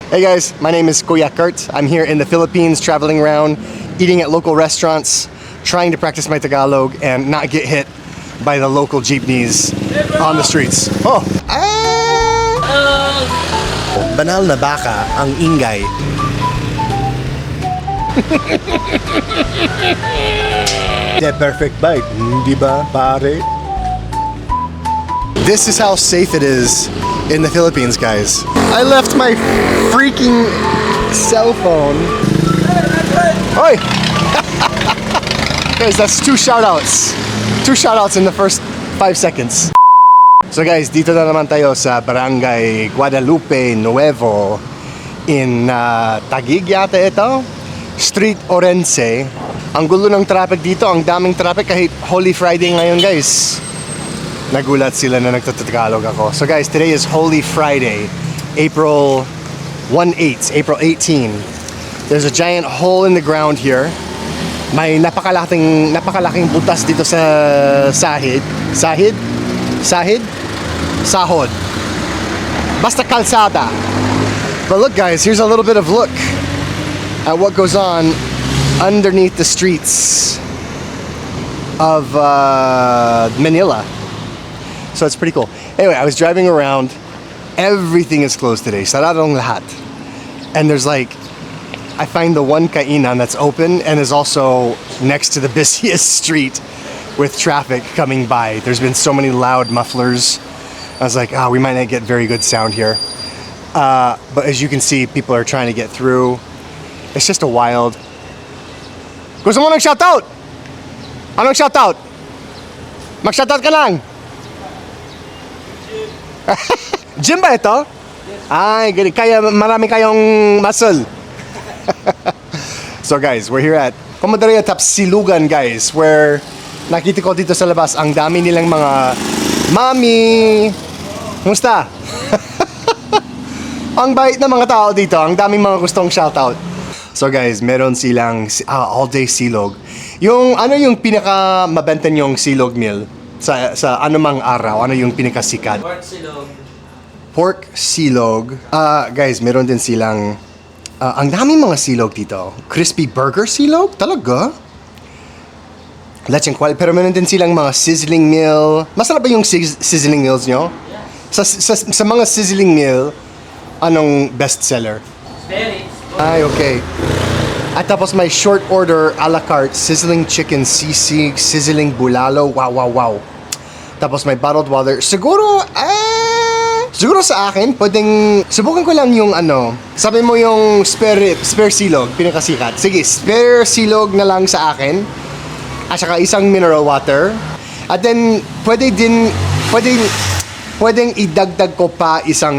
Hey guys, my name is Kuya Kurt. I'm here in the Philippines, traveling around, eating at local restaurants, trying to practice my Tagalog and not get hit by the local jeepneys on the streets. Oh! Banal na baka ang ingay. The perfect bite, di ba, pare? This is how safe it is in the Philippines, guys. I left my freaking cell phone. Oi! Guys, that's two shoutouts. Two shoutouts in the first 5 seconds. So guys, dito na naman tayo sa Barangay Guadalupe Nuevo in Taguig yata ito. Street Orense. Ang gulo ng traffic dito, ang daming traffic kahit Holy Friday ngayon, guys. Nagulat sila na nagtatagalog ako. So guys, today is Holy Friday, April 18. There's a giant hole in the ground here. May napakalaking butas dito sa sahid. Sahod. Basta kalsada. But look guys, here's a little bit of look at what goes on underneath the streets of Manila. So it's pretty cool. Anyway, I was driving around. Everything is closed today. Saradong lahat. And there's like, I find the one kainan that's open and is also next to the busiest street with traffic coming by. There's been so many loud mufflers. I was like, we might not get very good sound here. But as you can see, people are trying to get through. It's just a wild. Gusto mo nag-shoutout? Anong shoutout? Mag-shoutout ka lang. Gym ba ito? Ay, ganun. Kaya marami kayong muscle. So guys, we're here at Karenderya Tapsilogan, guys, where nakita ko dito sa labas ang dami nilang mga mami. Kumusta? Ang bait na mga tao dito, ang daming mga gustong shoutout. So guys, meron silang all day silog. Yung ano yung pinaka mabenta yung silog meal sa anumang araw? Ano yung pinakasikat? Pork silog. Guys, meron din silang ang daming mga silog dito. Crispy burger silog? Talaga? Lecheng kwal. Pero meron din silang mga sizzling meal. Masarap ba yung sizzling meals nyo? Sa mga sizzling meal, anong best seller? Ay, okay. At tapos may short order a la carte, sizzling chicken sisig, sizzling bulalo. Wow. Tapos may bottled water. Siguro sa akin, pwedeng subukan ko lang yung sabi mo yung spare silog, pinakasikat. Sige, spare silog na lang sa akin. At saka isang mineral water. At then, pwedeng idagdag ko pa isa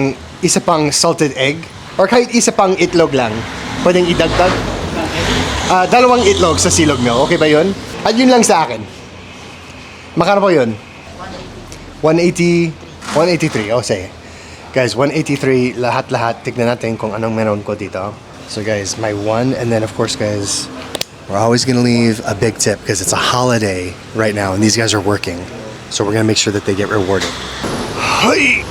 pang salted egg. Or kahit isa pang itlog lang. Pwedeng idagdag. 2 itlog sa silog nyo. Okay ba yun? At yun lang sa akin. Makano po yun? 180, 183. Oh, sige. Guys, 183, lahat-lahat. Tignan natin kung anong meron ko dito. So guys, my one, and then of course guys, we're always gonna leave a big tip because it's a holiday right now and these guys are working. So we're gonna make sure that they get rewarded. Hey!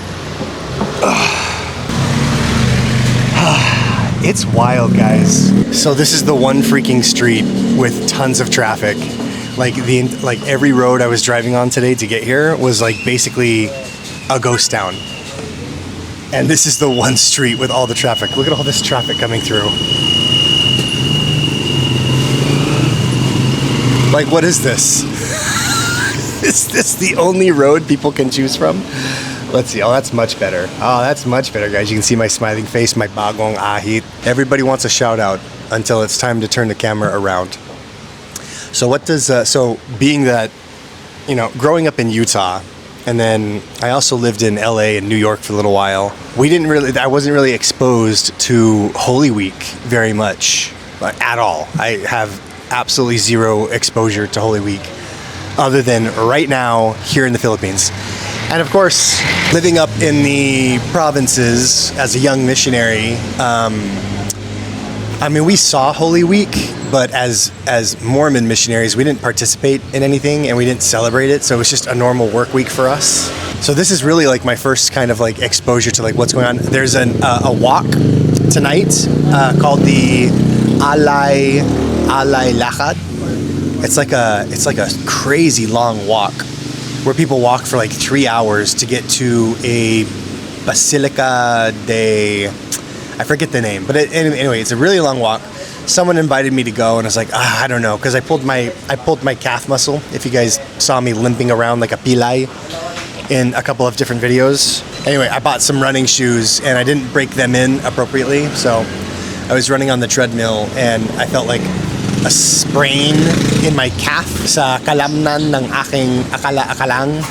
It's wild, guys. So this is the one freaking street with tons of traffic. Like every road I was driving on today to get here was like basically a ghost town. And this is the one street with all the traffic. Look at all this traffic coming through. Like, what is this? Is this the only road people can choose from? Let's see. Oh, that's much better. Oh, that's much better, guys. You can see my smiling face, my bagong ahit. Everybody wants a shout out until it's time to turn the camera around. So what does, being that, growing up in Utah, and then I also lived in LA and New York for a little while, I wasn't really exposed to Holy Week very much, at all. I have absolutely zero exposure to Holy Week, other than right now here in the Philippines. And of course, living up in the provinces as a young missionary, we saw Holy Week, but as Mormon missionaries, we didn't participate in anything and we didn't celebrate it. So it was just a normal work week for us. So this is really like my first kind of like exposure to like what's going on. There's a walk tonight called the Alay Lakad. It's like a crazy long walk where people walk for like 3 hours to get to a Basilica de, I forget the name, but anyway, it's a really long walk. Someone invited me to go, and I was like, I don't know, because I pulled my calf muscle. If you guys saw me limping around like a pilay in a couple of different videos. Anyway, I bought some running shoes, and I didn't break them in appropriately, so I was running on the treadmill, and I felt like a sprain in my calf sa kalamnan ng aking akalang.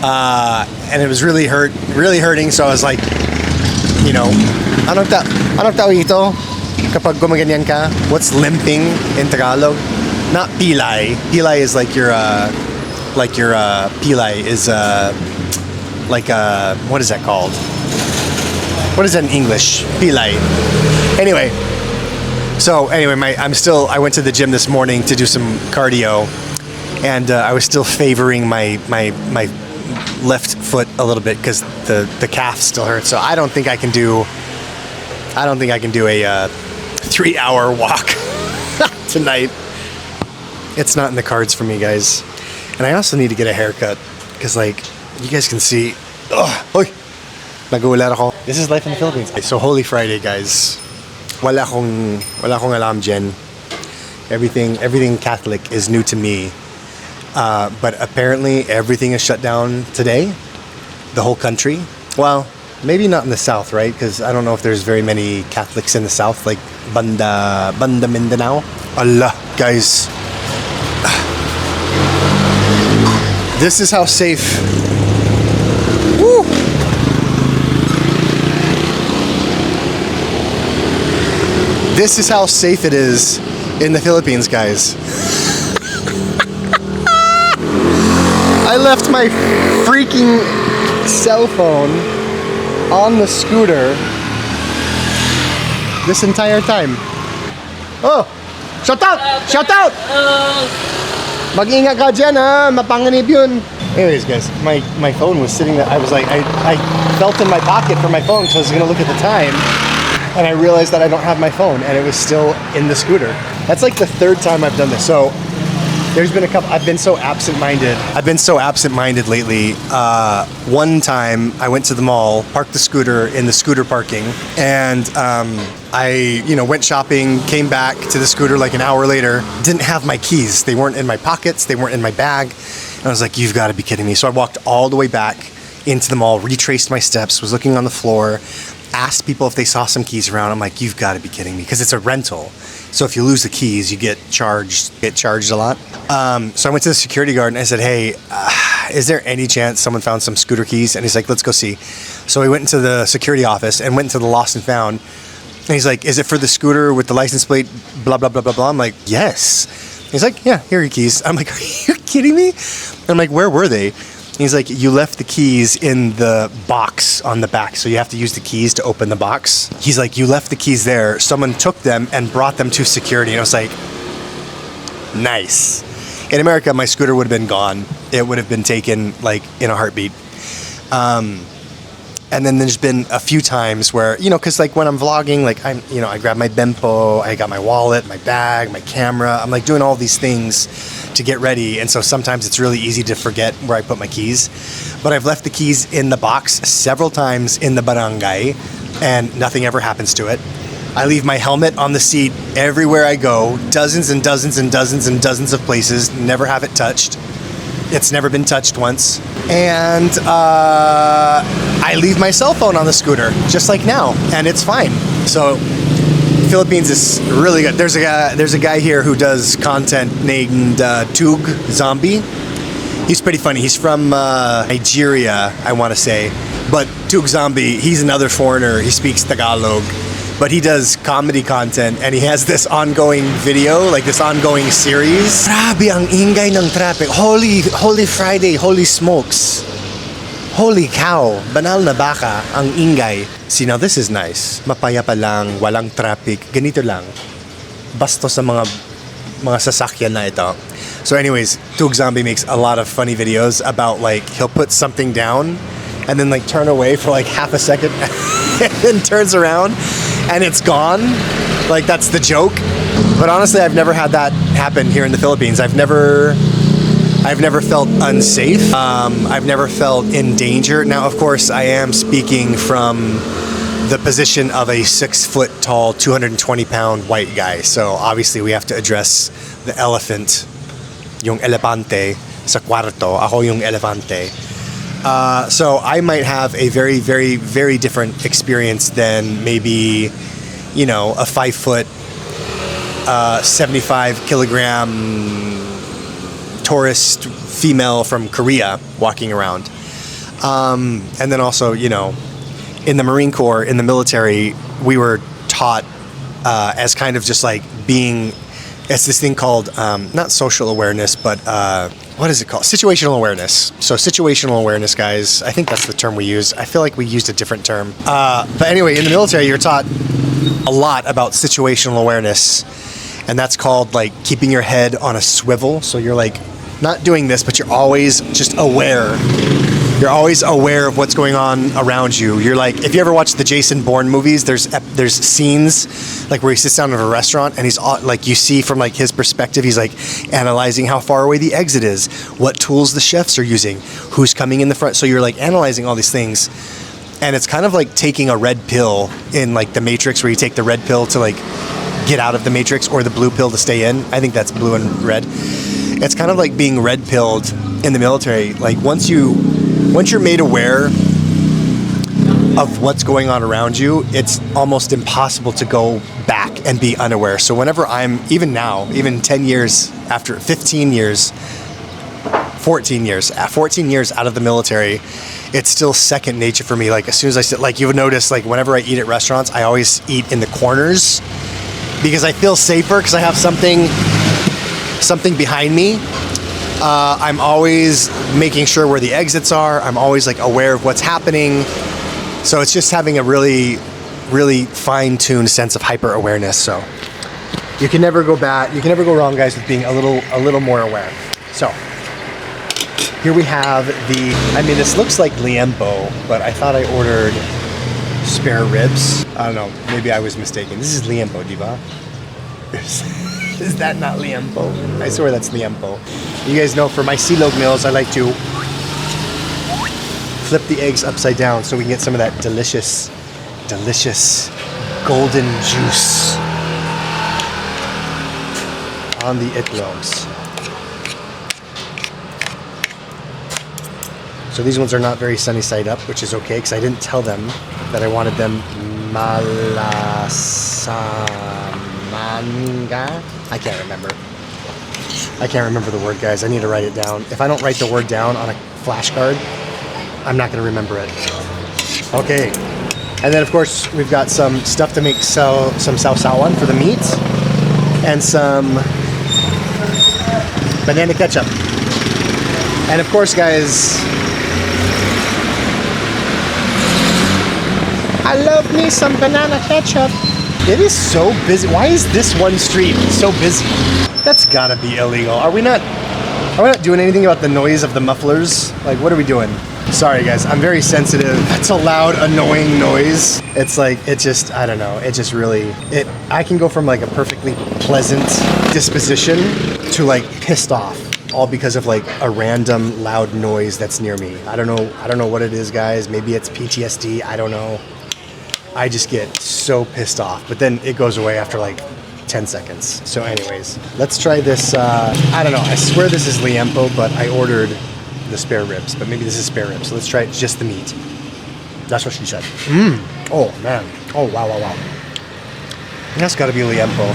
And it was really hurting, so I was like, you know, anong tawag ito kapag gumaganyan ka? What's limping in Tagalog? Not pilay. Pilay is like your pilay is what is that called? What is that in English? Pilay. Anyway, I went to the gym this morning to do some cardio, and I was still favoring my left foot a little bit because the calf still hurts. So I don't think I can do a 3-hour walk tonight. It's not in the cards for me, guys. And I also need to get a haircut because, like, you guys can see. Nagulat ako. This is life in the Philippines. So Holy Friday, guys. Wala akong alam dyan. Everything Catholic is new to me. But apparently everything is shut down today. The whole country. Well, maybe not in the South, right? Because I don't know if there's very many Catholics in the South, like Banda Mindanao. Allah, guys. This is how safe. Woo! This is how safe it is in the Philippines, guys. I left my freaking cell phone on the scooter this entire time. Oh! Shout out! Shout out! Mag-ingat ka dyan, ha? Mapanganib yun. Anyways, guys, my phone was sitting there. I was like, I felt in my pocket for my phone because I was going to look at the time. And I realized that I don't have my phone, and it was still in the scooter. That's like the third time I've done this. So there's been a couple. I've been so absent-minded lately. One time I went to the mall, parked the scooter in the scooter parking, and I went shopping, came back to the scooter like an hour later, didn't have my keys. They weren't in my pockets, they weren't in my bag. And I was like, you've got to be kidding me. So I walked all the way back into the mall, retraced my steps, was looking on the floor, asked people if they saw some keys around. I'm like, you've got to be kidding me, because it's a rental. So if you lose the keys, you get charged a lot. So I went to the security guard and I said, hey, is there any chance someone found some scooter keys? And he's like, let's go see. So we went into the security office and went into the lost and found. And he's like, is it for the scooter with the license plate, blah, blah, blah, blah, blah? I'm like, yes. He's like, yeah, here are your keys. I'm like, are you kidding me? And I'm like, where were they? He's like, you left the keys in the box on the back, so you have to use the keys to open the box. He's like, you left the keys there. Someone took them and brought them to security. And I was like, nice. In America, my scooter would have been gone. It would have been taken like in a heartbeat. And then there's been a few times where, because like when I'm vlogging, like I grab my bempo, I got my wallet, my bag, my camera. I'm like doing all these things to get ready. And so sometimes it's really easy to forget where I put my keys. But I've left the keys in the box several times in the barangay and nothing ever happens to it. I leave my helmet on the seat everywhere I go, dozens and dozens and dozens and dozens of places, never have it touched. It's never been touched once. And I leave my cell phone on the scooter, just like now, and it's fine. So Philippines is really good. There's a guy here who does content named Tug Zombie. He's pretty funny. He's from Nigeria, I want to say. But Tug Zombie, he's another foreigner. He speaks Tagalog. But he does comedy content, and he has this ongoing video, like this ongoing series. Grabe ang ingay ng traffic. Holy Friday, holy smokes. Holy cow, banal na baka ang ingay. See, now this is nice. Mapayapa lang, walang traffic, ganito lang. Basto sa mga sasakyan na ito. So anyways, Tug Zombie makes a lot of funny videos about like, he'll put something down and then like turn away for like half a second and then turns around and it's gone. Like, that's the joke. But honestly, I've never had that happen here in the Philippines. I've never felt unsafe. I've never felt in danger. Now, of course, I am speaking from the position of a 6 foot tall, 220 pound white guy. So obviously we have to address the elephant, yung elefante sa kwarto. Ako yung elefante. So I might have a very, very, very different experience than maybe, you know, a 5 foot, 75 kilogram tourist female from Korea walking around. And then also, you know, in the Marine Corps, in the military, we were taught as kind of just like being, it's this thing called, not social awareness, but what is it called? Situational awareness. So situational awareness, guys, I think that's the term we use. I feel like we used a different term. But anyway, in the military, you're taught a lot about situational awareness. And that's called like keeping your head on a swivel. So you're like not doing this, but you're always just aware. You're always aware of what's going on around you. You're like, if you ever watch the Jason Bourne movies, there's scenes like where he sits down in a restaurant and he's like, you see from like his perspective, he's like analyzing how far away the exit is, what tools the chefs are using, who's coming in the front. So you're like analyzing all these things. And it's kind of like taking a red pill in like the Matrix, where you take the red pill to like get out of the Matrix, or the blue pill to stay in. I think that's blue and red. It's kind of like being red pilled in the military. Like once you're made aware of what's going on around you, it's almost impossible to go back and be unaware. So whenever I'm, even now, even 10 years after, 14 years out of the military, it's still second nature for me. Like as soon as I sit, like you would notice, like whenever I eat at restaurants, I always eat in the corners because I feel safer, because I have something behind me. I'm always making sure where the exits are. I'm always like aware of what's happening. So it's just having a really, really fine-tuned sense of hyper awareness. So you can never go bad. You can never go wrong, guys, with being a little more aware. So here we have this looks like liempo, but I thought I ordered spare ribs. I don't know, maybe I was mistaken. This is liempo, diba? Is that not liempo? I swear that's liempo. You guys know, for my Silog meals, I like to flip the eggs upside down so we can get some of that delicious, delicious golden juice on the itlogs. So these ones are not very sunny side up, which is okay, because I didn't tell them that I wanted them malasamanga. I can't remember the word, guys. I need to write it down. If I don't write the word down on a flashcard, I'm not going to remember it. Okay. And then, of course, we've got some stuff to make some sausawan for the meat, and some banana ketchup. And of course, guys, I love me some banana ketchup. It is so busy. Why is this one street so busy? That's gotta be illegal. Are we not doing anything about the noise of the mufflers? Like, what are we doing? Sorry, guys, I'm very sensitive. That's a loud, annoying noise. It's like, it just, I don't know. It just really, I can go from like a perfectly pleasant disposition to like pissed off, all because of like a random loud noise that's near me. I don't know what it is, guys. Maybe it's PTSD. I don't know. I just get so pissed off, but then it goes away after like 10 seconds. So anyways, let's try this. I don't know. I swear this is liempo, but I ordered the spare ribs, but maybe this is spare ribs. So let's try just the meat. That's what she said. Oh, man. Oh, wow. That's gotta be liempo.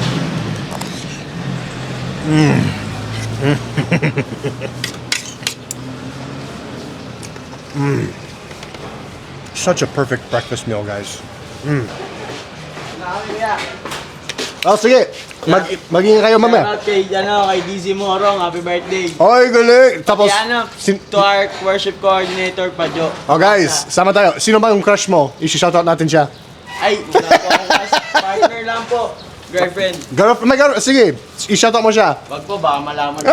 Such a perfect breakfast meal, guys. Oh, sige. Maging kayo mamaya. Kay DZ Morong, happy birthday. Oy, galing. Tapos, to our worship coordinator, Pajo. oh guys, sama tayo. Sino ba yung crush mo? I-shoutout natin siya. Ay, wala po ako. Partner lang po. Girlfriend. Sige, i-shoutout mo siya. Wag po, baka malaman.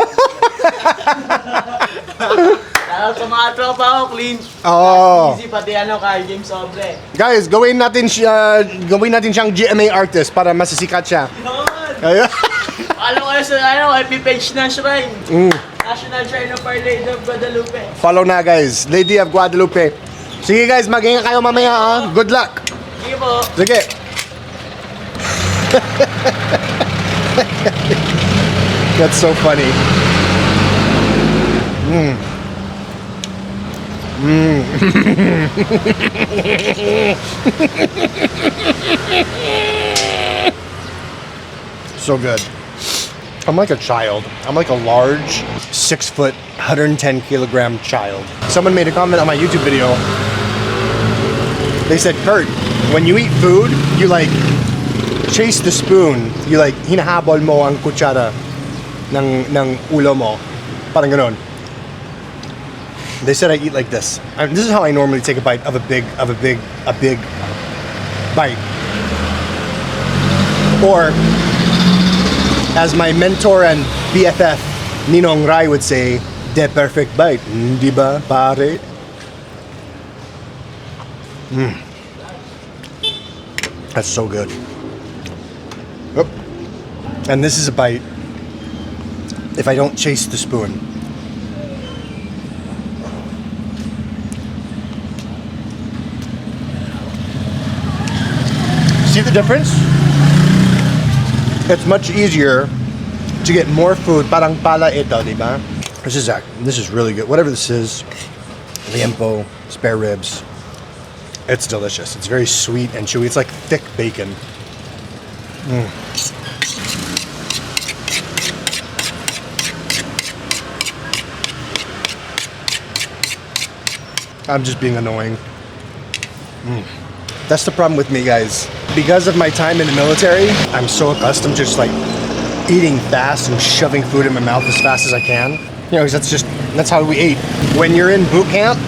Shoutout sa mga tropa ko, clean. Oh. Easy, pati kay James Sobre. Guys, gawin natin siyang GMA artist para masisikat siya. Yun! Ayun. Follow kayo sa FB page ng Shrine. National Shrine of Our Lady of Guadalupe. Follow na guys, Lady of Guadalupe. Sige guys, mag-ingat kayo mamaya ha. Good luck. Sige po. Sige. That's so funny. So good. I'm like a child. I'm like a large, 6 foot, 110 kilogram child. Someone made a comment on my YouTube video. They said, Kurt, when you eat food, you like chase the spoon. You like hinahabol mo ang kutsara ng ulo mo. Parang ganon. They said I eat like this. This is how I normally take a bite of a big bite. Or, as my mentor and BFF Ninong Rai would say, the perfect bite. Di ba, pare? That's so good. Oop. And this is a bite if I don't chase the spoon. See the difference? It's much easier to get more food. Parang pala ito, di ba? This is really good. Whatever this is, liempo, spare ribs, it's delicious. It's very sweet and chewy. It's like thick bacon. I'm just being annoying. That's the problem with me, guys. Because of my time in the military, I'm so accustomed to just like eating fast and shoving food in my mouth as fast as I can. You know, 'cause that's how we eat. When you're in boot camp,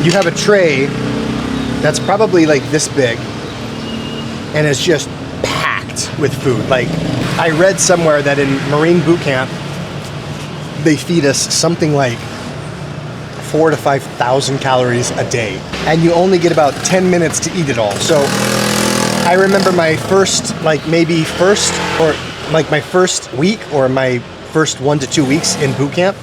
you have a tray that's probably like this big and it's just packed with food. Like, I read somewhere that in Marine boot camp, they feed us something like 4,000 to 5,000 calories a day, and you only get about 10 minutes to eat it all. So I remember my first week or my first 1 to 2 weeks in boot camp.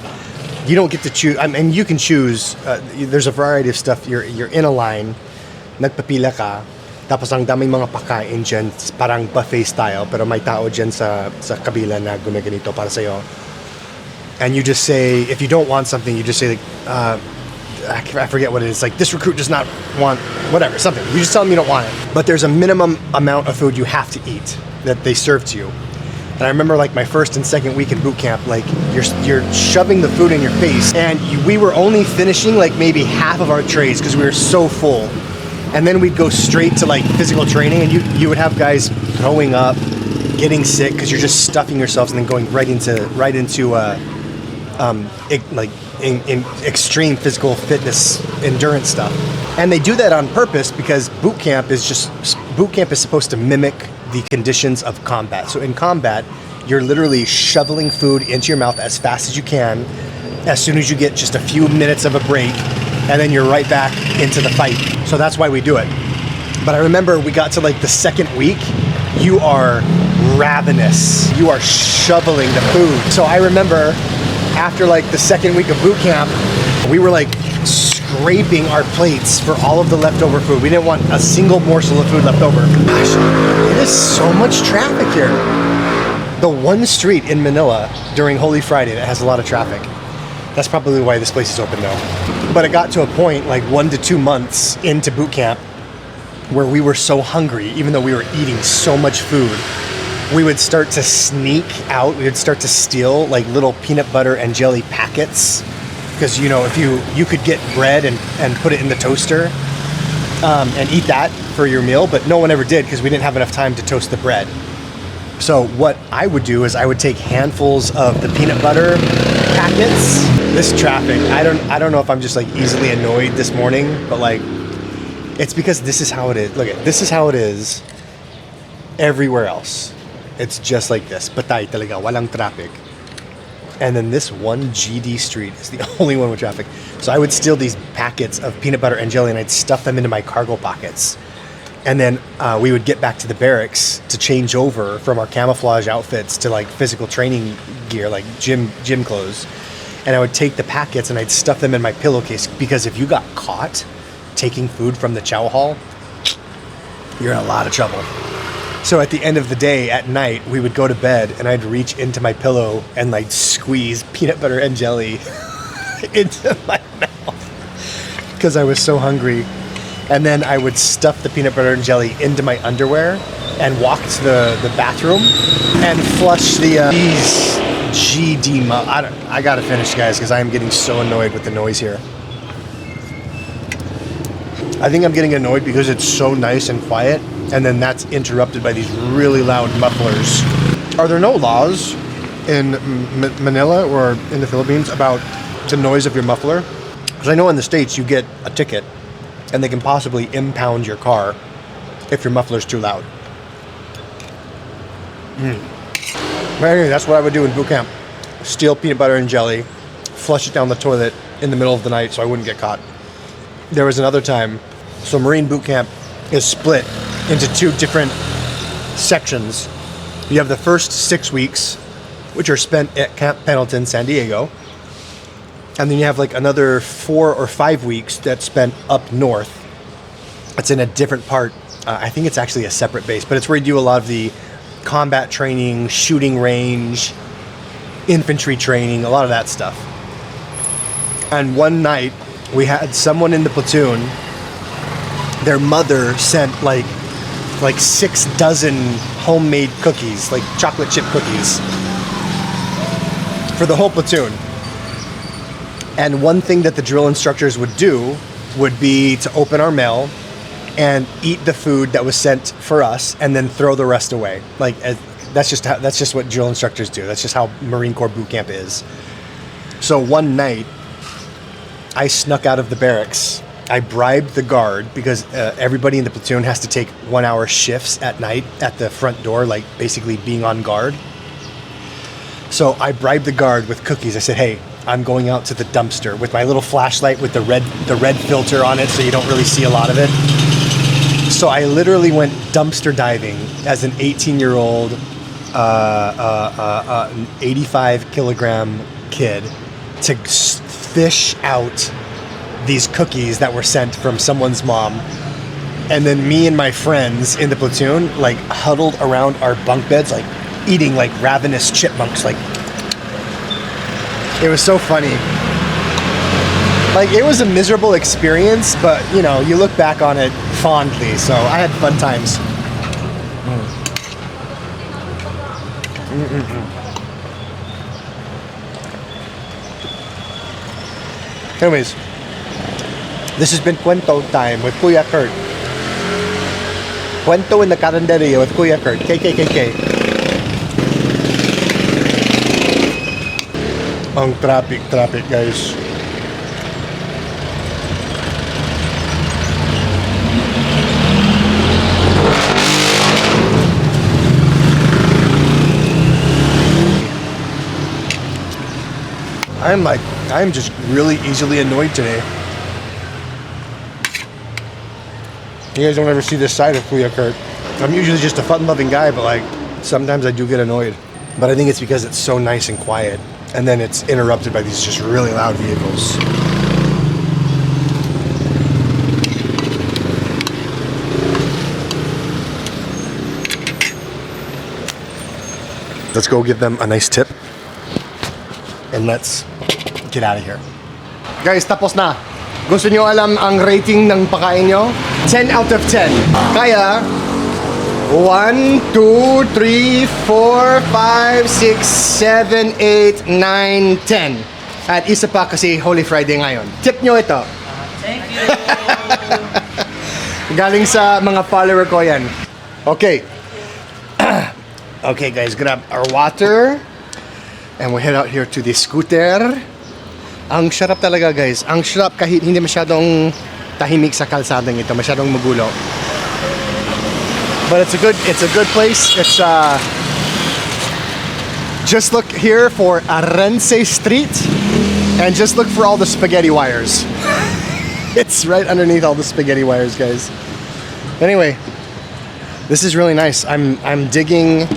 You don't get to choose. I mean, you can choose. There's a variety of stuff. You're in a line, nagpapila ka, tapos ang daming mga pakain dyan, parang buffet style, pero may tao dyan sa kabila na gumaganito para sa'yo. And you just say, if you don't want something, you just say like, I forget what it is. Like, this recruit does not want whatever, something. You just tell them you don't want it. But there's a minimum amount of food you have to eat that they serve to you. And I remember like my first and second week in boot camp, like you're shoving the food in your face, and we were only finishing like maybe half of our trays because we were so full. And then we'd go straight to like physical training, and you would have guys throwing up, getting sick because you're just stuffing yourselves and then going right into in extreme physical fitness endurance stuff. And they do that on purpose because boot camp is supposed to mimic the conditions of combat. So in combat, you're literally shoveling food into your mouth as fast as you can, as soon as you get just a few minutes of a break, and then you're right back into the fight. So that's why we do it. But I remember we got to like the second week, you are ravenous. You are shoveling the food. So I remember after like the second week of boot camp, we were like scraping our plates for all of the leftover food. We didn't want a single morsel of food left over. Gosh, it is so much traffic here. The one street in Manila during Holy Friday that has a lot of traffic. That's probably why this place is open now. But it got to a point like 1 to 2 months into boot camp where we were so hungry, even though we were eating so much food, we would start to sneak out. We would start to steal like little peanut butter and jelly packets. Because, you know, if you could get bread and put it in the toaster and eat that for your meal, but no one ever did because we didn't have enough time to toast the bread. So what I would do is I would take handfuls of the peanut butter packets. This traffic, I don't know if I'm just like easily annoyed this morning, but like, it's because this is how it is. Look at, this is how it is everywhere else. It's just like this. Patay talaga, walang traffic. And then this one GD street is the only one with traffic. So I would steal these packets of peanut butter and jelly and I'd stuff them into my cargo pockets. And then we would get back to the barracks to change over from our camouflage outfits to like physical training gear, like gym clothes. And I would take the packets and I'd stuff them in my pillowcase, because if you got caught taking food from the chow hall, you're in a lot of trouble. So at the end of the day, at night, we would go to bed and I'd reach into my pillow and like squeeze peanut butter and jelly into my mouth because I was so hungry. And then I would stuff the peanut butter and jelly into my underwear and walk to the bathroom and flush the these GD I gotta finish, guys, because I am getting so annoyed with the noise here. I think I'm getting annoyed because it's so nice and quiet, and then that's interrupted by these really loud mufflers. Are there no laws in Manila or in the Philippines about the noise of your muffler? Because I know in the States you get a ticket and they can possibly impound your car if your muffler's too loud. But anyway, that's what I would do in boot camp. Steal peanut butter and jelly, flush it down the toilet in the middle of the night so I wouldn't get caught. There was another time, so Marine boot camp is split into two different sections. You have the first 6 weeks, which are spent at Camp Pendleton, San Diego. And then you have like another 4 or 5 weeks that's spent up north. It's in a different part. I think it's actually a separate base, but it's where you do a lot of the combat training, shooting range, infantry training, a lot of that stuff. And one night we had someone in the platoon, their mother sent like 6 dozen homemade cookies, like chocolate chip cookies for the whole platoon. And one thing that the drill instructors would do would be to open our mail and eat the food that was sent for us and then throw the rest away. Like, that's just what drill instructors do. That's just how Marine Corps boot camp is. So one night, I snuck out of the barracks. I bribed the guard, because everybody in the platoon has to take 1 hour shifts at night at the front door, like basically being on guard. So I bribed the guard with cookies. I said, hey, I'm going out to the dumpster with my little flashlight with the red filter on it so you don't really see a lot of it. So I literally went dumpster diving as an 18-year-old, 85-kilogram kid to fish out these cookies that were sent from someone's mom. And then me and my friends in the platoon like huddled around our bunk beds, like eating like ravenous chipmunks. Like, it was so funny. Like, it was a miserable experience, but you know, you look back on it fondly. So I had fun times. Anyways, this has been Kwento time with Kuya Kurt. Kwento in the Karenderya with Kuya Kurt. KKKK. Ang traffic, guys. I'm just really easily annoyed today. You guys don't ever see this side of Kuya Kurt. I'm usually just a fun-loving guy, but like, sometimes I do get annoyed. But I think it's because it's so nice and quiet, and then it's interrupted by these just really loud vehicles. Let's go give them a nice tip, and let's get out of here. Guys, tapos na. Gusto nyo alam ang rating ng pakain nyo? 10 out of 10. Kaya, 1, 2, 3, 4, 5, 6, 7, 8, 9, 10. At isa pa kasi Holy Friday ngayon. Tip nyo ito. Thank you. Galing sa mga follower ko yan. Okay. Okay guys, grab our water. And we head out here to the scooter. Ang sarap talaga, guys. Ang sarap kahit hindi masyadong tahimik sa kalsadang ito, masyadong magulo. But it's a good place. It's Just look here for Arense Street and just look for all the spaghetti wires. It's right underneath all the spaghetti wires, guys. Anyway, this is really nice. I am digging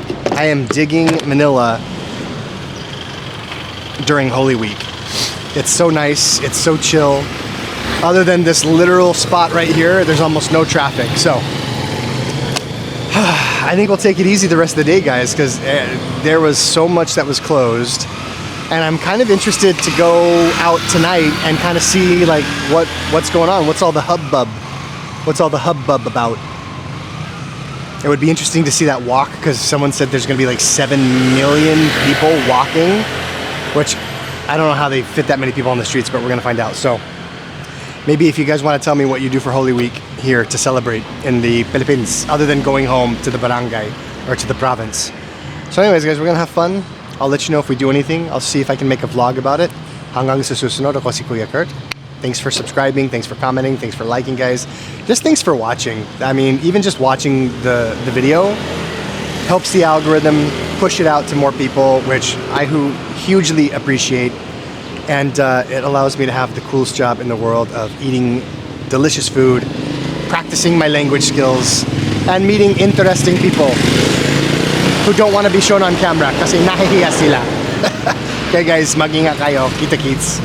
Manila during Holy Week. It's so nice, it's so chill. Other than this literal spot right here, there's almost no traffic. So I think we'll take it easy the rest of the day, guys, because there was so much that was closed. And I'm kind of interested to go out tonight and kind of see like what's going on. What's all the hubbub? What's all the hubbub about? It would be interesting to see that walk, because someone said there's going to be like 7 million people walking, which I don't know how they fit that many people on the streets, but we're going to find out. So maybe if you guys want to tell me what you do for Holy Week here to celebrate in the Philippines, other than going home to the barangay or to the province. So anyways, guys, we're going to have fun. I'll let you know if we do anything. I'll see if I can make a vlog about it. Hanggang sa susunod, ako si Kuya Kurt. Thanks for subscribing, thanks for commenting, thanks for liking, guys. Just thanks for watching. I mean, even just watching the video helps the algorithm push it out to more people, which I hugely appreciate. And it allows me to have the coolest job in the world of eating delicious food, practicing my language skills, and meeting interesting people who don't want to be shown on camera kasi nahihiya sila. Okay guys, mag-ingat kayo. Kita-kits.